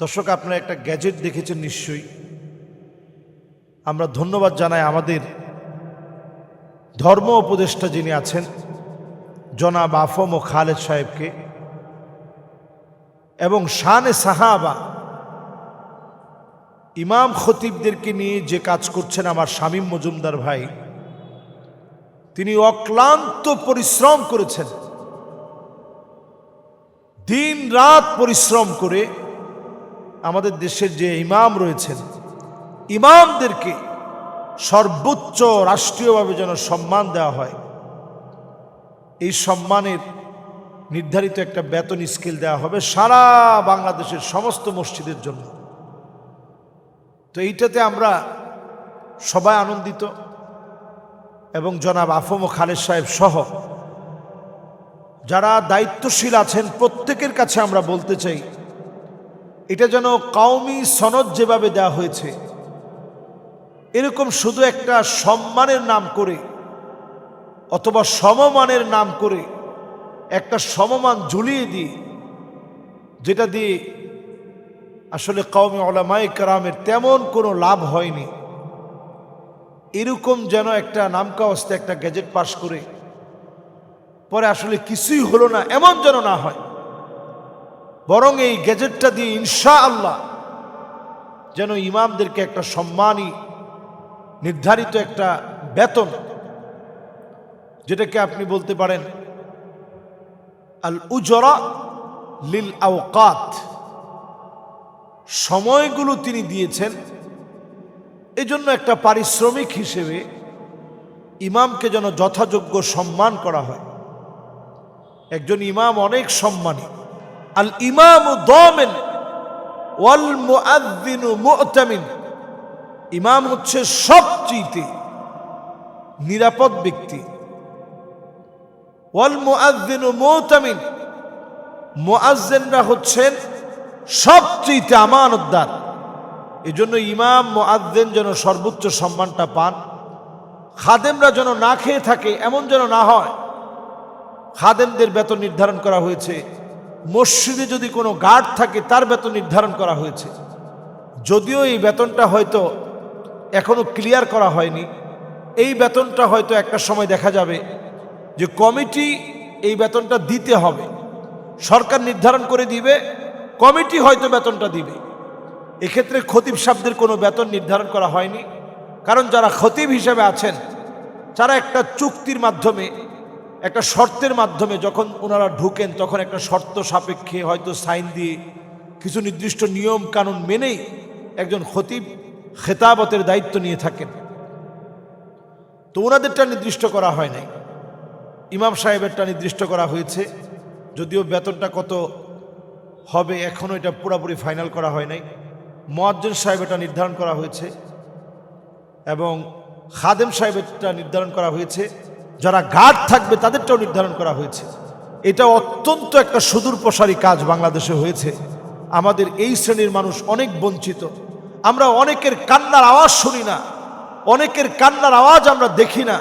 দর্শক, আপনারা একটা গ্যাজেট দেখেছেন নিশ্চয়ই। আমরা ধন্যবাদ জানাই আমাদের ধর্ম উপদেষ্টা যিনি আছেন জনাব আফম ও খালেদ সাহেবকে, এবং শানে সাহাবা ইমাম খতিবদেরকে নিয়ে যে কাজ করছেন আমার শামীম মজুমদার ভাই, তিনি অক্লান্ত পরিশ্রম করেছেন, দিন রাত পরিশ্রম করে আমাদের দেশের যে ইমাম রয়েছেন ইমামদেরকে সর্বোচ্চ রাষ্ট্রীয়ভাবে যেন সম্মান দেওয়া হয়, এই সম্মানের নির্ধারিত একটা বেতন স্কেল দেওয়া হবে সারা বাংলাদেশের সমস্ত মসজিদের জন্য। তো এইটাতে আমরা সবাই আনন্দিত, এবং জনাব আফম ও খালেদ সাহেব সহ যারা দায়িত্বশীল আছেন প্রত্যেকের কাছে আমরা বলতে চাই, এটা যেন কওমি সনদ যেভাবে দেওয়া হয়েছে এরকম শুধু একটা সম্মানের নাম করে অথবা সমমানের নাম করে একটা সমমান ঝুলিয়ে দিয়ে, যেটা দিয়ে আসলে কওমি উলামায়ে কেরামের তেমন কোনো লাভ হয়নি, এরকম যেন একটা নামকাওয়াস্তে একটা গ্যাজেট পাশ করে পরে আসলে কিছুই হলো না এমন যেন না হয়। বরং এই গ্যাজেটটা দিয়ে ইনশাআল্লাহ যেন ইমামদেরকে একটা সম্মানী নির্ধারিত একটা বেতন, যেটাকে আপনি বলতে পারেন আল উজরা লিল আওকাত, সময়গুলো তিনি দিয়েছেন এজন্য একটা পারিশ্রমিক হিসেবে ইমামকে যেন যথাযোগ্য সম্মান করা হয়। একজন ইমাম অনেক সম্মানী। আল ইমামু দামিন ওয়াল মুআযযিনু মু'তামিন, ইমাম হচ্ছে সবচেয়ে নিরাপদ ব্যক্তি। ওয়াল মুআযযিনু মু'তামিন, মুআযযিনরা হচ্ছেন সবচেয়ে আমানতদার। এজন্য ইমাম মুআযযিন যেন সর্বোচ্চ সম্মানটা পান, খাদেমরা যেন না খেয়ে থাকে এমন যেন না হয়। খাদেমদের বেতন নির্ধারণ করা হয়েছে, মসজিদে যদি কোনো গার্ড থাকে তার বেতন নির্ধারণ করা হয়েছে, যদিও এই বেতনটা হয়তো এখনো ক্লিয়ার করা হয়নি। এই বেতনটা হয়তো একটা সময় দেখা যাবে যে কমিটি এই বেতনটা দিতে হবে, সরকার নির্ধারণ করে দিবে, কমিটি হয়তো বেতনটা দিবে। এক্ষেত্রে খতিব সাহেবদের কোনো বেতন নির্ধারণ করা হয়নি, কারণ যারা খতিব হিসেবে আছেন তারা একটা চুক্তির মাধ্যমে, একটা শর্তের মাধ্যমে যখন ওনারা ঢুকেন তখন একটা শর্ত সাপেক্ষে হয়তো সাইন দিয়ে কিছু নির্দিষ্ট নিয়ম কানুন মেনেই একজন খতিব খেতাবতের দায়িত্ব নিয়ে থাকেন। তো ওনাদেরটা নির্দিষ্ট করা হয় নাই, ইমাম সাহেবেরটা নির্দিষ্ট করা হয়েছে, যদিও বেতনটা কত হবে এখনও এটা পুরোপুরি ফাইনাল করা হয় নাই। মুয়াজ্জিন সাহেবেরটা নির্ধারণ করা হয়েছে এবং খাদেম সাহেবেরটা নির্ধারণ করা হয়েছে, যারা গার্ড থাকবে তাদেরটাও নির্ধারণ করা হয়েছে। এটা অত্যন্ত একটা সুদূর প্রসারী কাজ বাংলাদেশে হয়েছে। আমাদের এই শ্রেণীর মানুষ অনেক বঞ্চিত, আমরা অনেকের কান্নার আওয়াজ শুনি না, অনেকের কান্নার আওয়াজ আমরা দেখি না।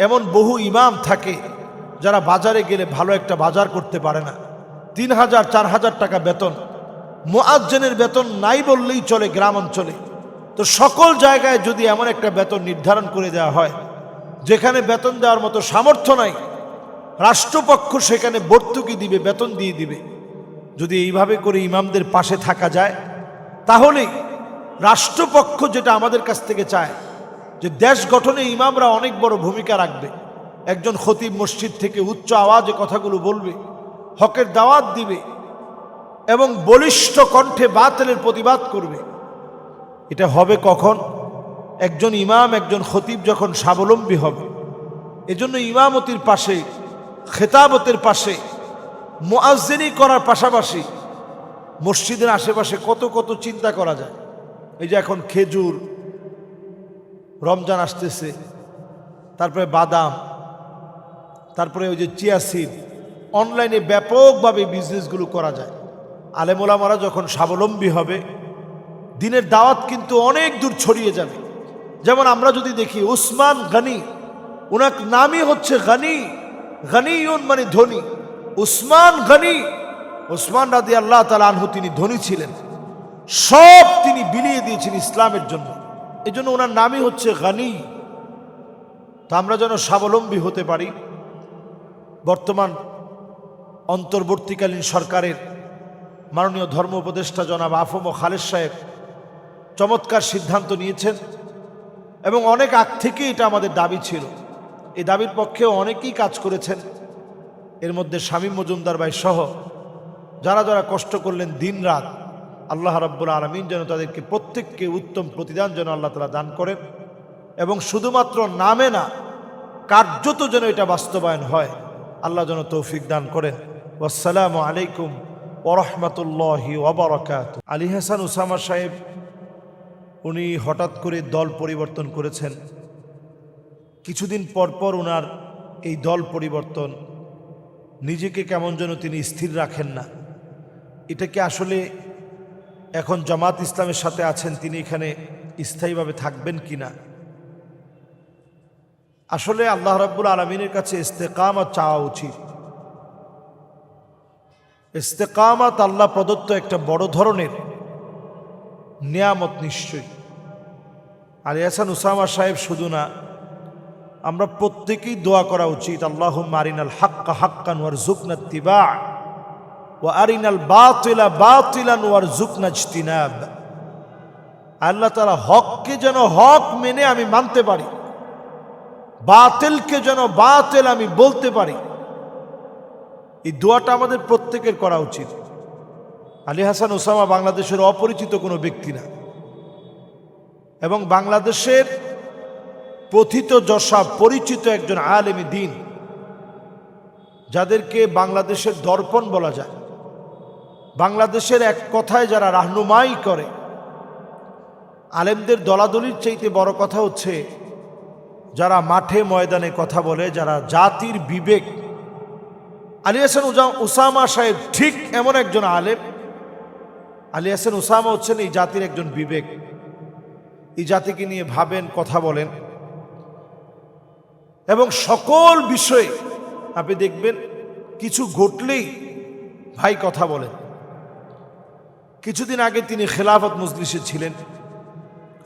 এমন বহু ইমাম থাকে যারা বাজারে গেলে ভালো একটা বাজার করতে পারে না, 3000 4000 টাকা বেতন। মুআজ্জিনের বেতন নাই বললেই চলে গ্রাম অঞ্চলে। তো সকল জায়গায় যদি এমন একটা বেতন নির্ধারণ করে দেওয়া হয় যেখানে বেতন দেওয়ার মতো সামর্থ্য নাই, রাষ্ট্রপক্ষ সেখানে ভর্তুকি দিবে, বেতন দিয়ে দিবে। যদি এইভাবে করে ইমামদের পাশে থাকা যায় তাহলেই রাষ্ট্রপক্ষ যেটা আমাদের কাছ থেকে চায় যে দেশ গঠনে ইমামরা অনেক বড় ভূমিকা রাখবে। একজন খতিব মসজিদ থেকে উচ্চ আওয়াজে কথাগুলো বলবে, হকের দাওয়াত দিবে এবং বলিষ্ঠ কণ্ঠে বাতিলের প্রতিবাদ করবে। এটা হবে কখন? একজন ইমাম, একজন খতিব যখন স্বাবলম্বী হবে। এজন্য ইমামতির পাশে, খেতাবতের পাশে, মুআজ্জিনি করার পাশাপাশি মসজিদের আশেপাশে কত কত চিন্তা করা যায়। এই যে এখন খেজুর, রমজান আসতেছে, তারপরে বাদাম, তারপরে ওই যে চিয়া সিড, অনলাইনে ব্যাপকভাবে বিজনেসগুলো করা যায়। আলেম ওলামারা যখন স্বাবলম্বী হবে দিনের দাওয়াত কিন্তু অনেক দূর ছড়িয়ে যাবে। যেমন আমরা যদি দেখি উসমান গনি, ওনার নামই হচ্ছে গনি, গনিউন মানে ধনী। উসমান গনি, উসমান রাদিয়াল্লাহু তাআলা আনহু তিনি ধনী ছিলেন। সব তিনি বিলিয়ে দিয়েছেন ইসলামের জন্য। এই জন্য ওনার নামই হচ্ছে গানি। তো আমরা যেন স্বাবলম্বী হতে পারি। বর্তমান অন্তর্বর্তীকালীন সরকারের মাননীয় ধর্ম উপদেষ্টা জনাব আফম খালেদ সাহেব চমৎকার সিদ্ধান্ত নিয়েছেন এবং অনেক আগ থেকেই এটা আমাদের দাবি ছিল। এই দাবির পক্ষেও অনেকেই কাজ করেছেন, এর মধ্যে শামীম মজুমদার ভাই সহ যারা যারা কষ্ট করলেন দিন রাত। আল্লাহ রাব্বুল আলামিন যেন তাদেরকে প্রত্যেককে উত্তম প্রতিদান যেন আল্লাহ তাআলা দান করেন এবং শুধুমাত্র নামে না, কার্যত যেন এটা বাস্তবায়ন হয়, আল্লাহ যেন তৌফিক দান করেন। আসসালামু আলাইকুম ওয়া রাহমাতুল্লাহি ওয়া বারাকাতুহু। আলী হাসান উসামা সাহেব উনি হঠাৎ করে দল পরিবর্তন করেছেন। কিছুদিন পর পর ওনার এই দল পরিবর্তন, নিজেকে কেমন যেন তিনি স্থির রাখেন না। এটা কি আসলে এখন জামাত ইসলামের সাথে আছেন, তিনি এখানে স্থায়ীভাবে থাকবেন কিনা? আসলে আল্লাহ রাব্বুল আলামিনের কাছে ইস্তেকামত চাওয়া উচিত। ইস্তেকামত আল্লাহ প্রদত্ত একটা বড় ধরনের নিয়ামত নিশ্চয়ই। আলী হাসান উসামা সাহেব শুধু না, আমরা প্রত্যেকেই দোয়া করা উচিত, আল্লাহুম্মা আরিনাল হাক্কা হাক্কান ওয়ারযুকনা ইত্তিবা ওয়া আরিনাল বাতিলা বাতিলান ওয়ারযুকনা ইজতিনাব। আল্লাহ তাআলা হককে যেন হক মেনে আমি মানতে পারি, বাতিলকে যেন বাতিল আমি বলতে পারি। এই দোয়াটা আমাদের প্রত্যেকের করা উচিত। আলী হাসান উসামা বাংলাদেশের অপরিচিত কোনো ব্যক্তি না এবং বাংলাদেশের প্রথিতযশা পরিচিত একজন আলেম দ্বীন, যাদেরকে বাংলাদেশের দর্পণ বলা যায়। বাংলাদেশের এক কথায় যারা রাহনুমাই করে। আলেমদের দলাদলির চাইতে বড় কথা হচ্ছে যারা মাঠে ময়দানে কথা বলে, যারা জাতির বিবেক। আলী হাসান উসামা সাহেব ঠিক এমন একজন আলেম। আলী হাসান উসামা হচ্ছেন এই জাতির একজন বিবেক। এই জাতিকে নিয়ে ভাবেন, কথা বলেন এবং সকল বিষয়ে আপনি দেখবেন কিছু ঘটলেই ভাই কথা বলেন। কিছুদিন আগে তিনি খেলাফত মজলিসে ছিলেন,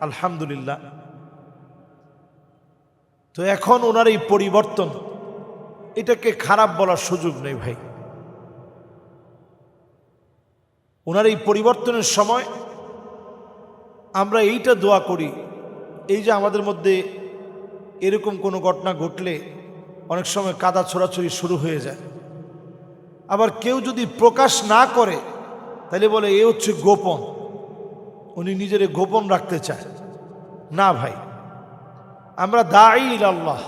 আলহামদুলিল্লাহ। তো এখন ওনার এই পরিবর্তন, এটাকে খারাপ বলার সুযোগ নেই ভাই। ওনার এই পরিবর্তনের সময় আমরা এইটা দোয়া করি, এই যে আমাদের মধ্যে এরকম কোনো ঘটনা ঘটলে অনেক সময় কাদা ছোড়াছড়ি শুরু হয়ে যায়। আবার কেউ যদি প্রকাশ না করে তাহলে বলে এ হচ্ছে গোপন, উনি নিজের গোপন রাখতে চায়। না ভাই, আমরা দাঈ ইলাল্লাহ,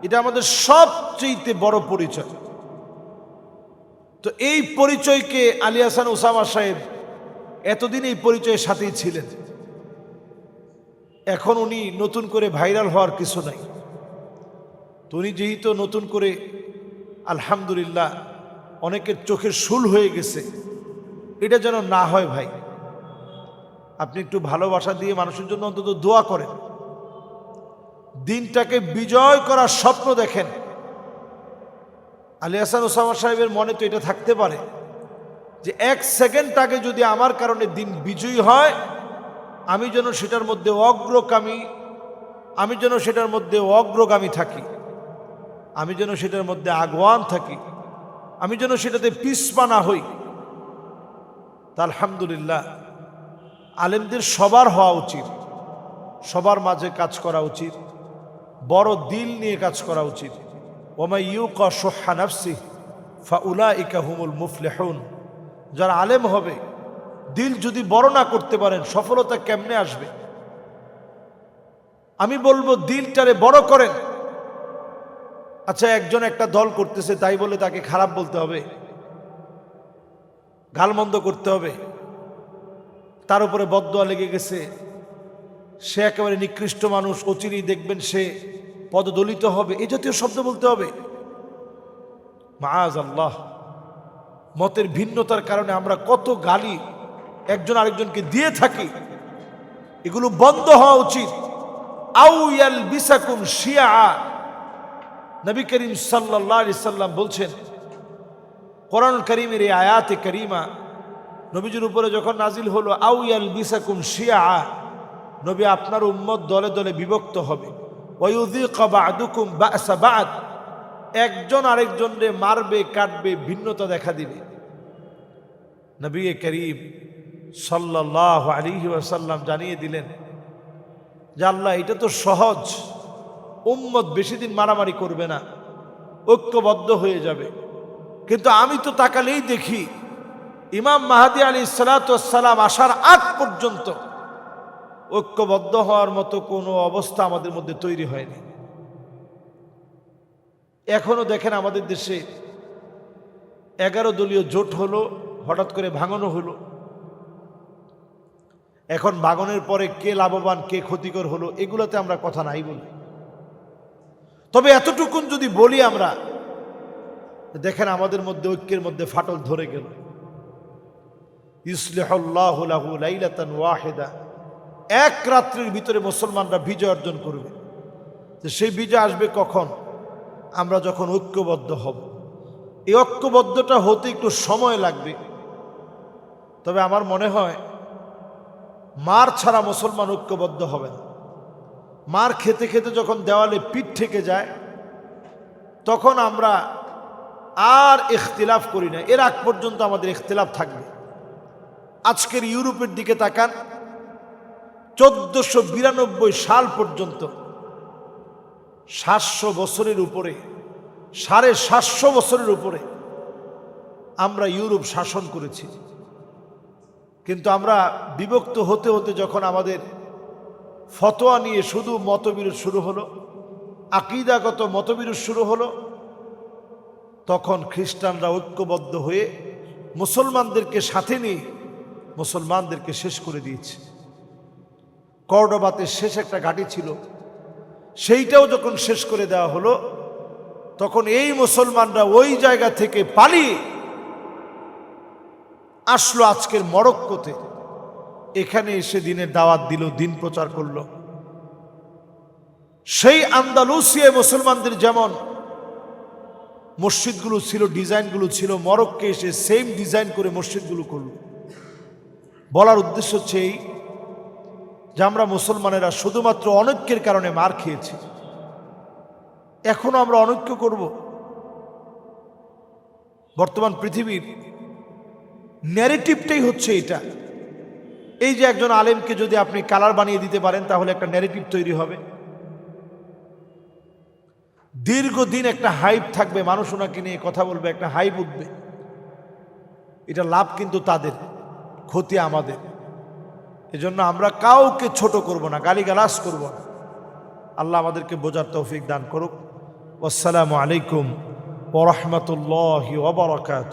এটা আমাদের সবচেয়ে বড় পরিচয়। তো এই পরিচয়কে আলী হাসান উসামা সাহেব এতদিন এই পরিচয়ের সাথেই ছিলেন। এখন উনি নতুন করে ভাইরাল হওয়ার কিছু নাই। তো উনি যেহেতু নতুন করে আলহামদুলিল্লাহ অনেকের চোখের শুল হয়ে গেছে, এটা যেন না হয় ভাই। আপনি একটু ভালোবাসা দিয়ে মানুষের জন্য অন্তত দোয়া করেন, দিনটাকে বিজয় করার স্বপ্ন দেখেন। আলী হাসান উসামা সাহেবের মনে তো এটা থাকতে পারে যে এক সেকেন্ড আগে যদি আমার কারণে দিন বিজয়ী হয়, আমি যেন সেটার মধ্যে অগ্রগামী থাকি, আমি যেন সেটার মধ্যে আগুয়ান থাকি, আমি যেন সেটাতে পিছপা না হই। তা আলহামদুলিল্লাহ আলেমদের সবার হওয়া উচিত, সবার মাঝে কাজ করা উচিত, বড় দিল নিয়ে কাজ করা উচিত। ওমা ইউকা শুহ্হা নাফসিহি ফাউলাইকা হুমুল মুফলিহুন। যারা আলেম হবে, দিল যদি বড় না করতে পারেন, সফলতা কেমনে আসবে? আমি বলবো দিলটারে বড় করেন। আচ্ছা, একজন একটা দল করতেছে তাই বলে তাকে খারাপ বলতে হবে, গালমন্দ করতে হবে, তার উপরে বদদোয়া লেগে গেছে, সে একেবারে নিকৃষ্ট মানুষ, অচিরেই দেখবেন সে পদদলিত হবে, এই জাতীয় শব্দ বলতে হবে? মাআযাল্লাহ। মতের ভিন্নতার কারণে আমরা কত গালি একজন আরেকজনকে দিয়ে থাকি, এগুলো বন্ধ হওয়া উচিত। আউ ইয়ালবিসাকুম শিয়া, নবী করিম সাল্লাল্লাহু আলাইহি সাল্লাম বলছেন, কোরআন কারীমের এই আয়াতে কারীমা নবীজির উপরে যখন নাজিল হলো আউ ইয়ালবিসাকুম শিয়া, নবী আপনার উম্মত দলে দলে বিভক্ত হবে, ওয়ায়ুযীকা বা'দুকুম বা'সা বা'দ, একজন আরেকজনকে মারবে কাটবে, ভিন্নতা দেখা দিবে। নবী করিম সাল্লাল্লাহু আলাইহি ওয়াসাল্লাম জানিয়ে দিলেন যে আল্লাহ এটা তো সহজ, উম্মত বেশি দিন মারামারি করবে না, ঐক্যবদ্ধ হয়ে যাবে। কিন্তু আমি তো তাকালেই দেখি ইমাম মাহদী আলাইহিস সালাতু ওয়াস সালাম আসার আগ পর্যন্ত ঐক্যবদ্ধ হওয়ার মতো কোনো অবস্থা আমাদের মধ্যে তৈরি হয়নি। এখনো দেখেন আমাদের দেশে 11 দলীয় জোট হলো, হঠাৎ করে ভাঙনও হলো। এখন ভাঙনের পরে কে লাভবান কে ক্ষতিকর হলো এগুলোতে আমরা কথা নাই বলি। তবে এতটুকুন যদি বলি আমরা, দেখেন আমাদের মধ্যে ঐক্যের মধ্যে ফাটল ধরে গেল। ইসলিহুল্লাহু লাহু লাইলাতান ওয়াহিদা, এক রাত্রির ভিতরে মুসলমানরা বিজয় অর্জন করবে। তো সেই বিজয় আসবে কখন? আমরা যখন ঐক্যবদ্ধ হব। এই ঐক্যবদ্ধটা হতে একটু সময় লাগবে। তবে আমার মনে হয় মার ছাড়া মুসলমান ঐক্যবদ্ধ হবে না। মার খেতে খেতে যখন দেওয়ালে পিঠ ঠেকে যায় তখন আমরা আর ইখতিলাফ করি না। এর আগ পর্যন্ত আমাদের ইখতিলাফ থাকবে। আজকের ইউরোপের দিকে তাকান, 1492 সাল পর্যন্ত 700 বছরের উপরে, 750 বছরের উপরে আমরা ইউরোপ শাসন করেছি। কিন্তু আমরা বিভক্ত হতে হতে যখন আমাদের ফতোয়া নিয়ে শুধু মতবিরোধ শুরু হলো, আকীদাগত মতবিরোধ শুরু হলো, তখন খ্রিস্টানরা ঐক্যবদ্ধ হয়ে মুসলমানদেরকে সাথে নিয়ে মুসলমানদেরকে শেষ করে দিয়েছে। কর্ডোবাতে শেষ একটা ঘাঁটি ছিল, সেইটাও যখন শেষ করে দেওয়া হলো তখন এই মুসলমানরা ওই জায়গা থেকে পালিয়ে আসলো আজকের মরক্কোতে। এখানে এসে দিনের দাওয়াত দিল, দিন প্রচার করল। সেই আন্দালুসিয়ায় মুসলমানদের যেমন মসজিদগুলো ছিল, ডিজাইনগুলো ছিল, মরক্কো এসে সেম ডিজাইন করে মসজিদগুলো করল। বলার উদ্দেশ্য হচ্ছে এই যে আমরা মুসলমানেরা শুধুমাত্র অনৈক্যের কারণে মার খেয়েছি, এখনো আমরা অনৈক্য করব? বর্তমান পৃথিবীর ন্যারেটিভটাই হচ্ছে এটা। এই যে একজন আলেমকে যদি আপনি কালার বানিয়ে দিতে পারেন তাহলে একটা ন্যারেটিভ তৈরি হবে, দীর্ঘদিন একটা হাইপ থাকবে, মানুষ ওনাকে নিয়ে কথা বলবে, একটা হাইপ উঠবে। এটা লাভ কিন্তু তাদের, ক্ষতি আমাদের। এজন্য আমরা কাউকে ছোট করব না, গালিগালাজ করব না। আল্লাহ আমাদেরকে বোঝার তৌফিক দান করুক। আসসালামু আলাইকুম ওয়া রাহমাতুল্লাহি ওয়া বারাকাতুহু।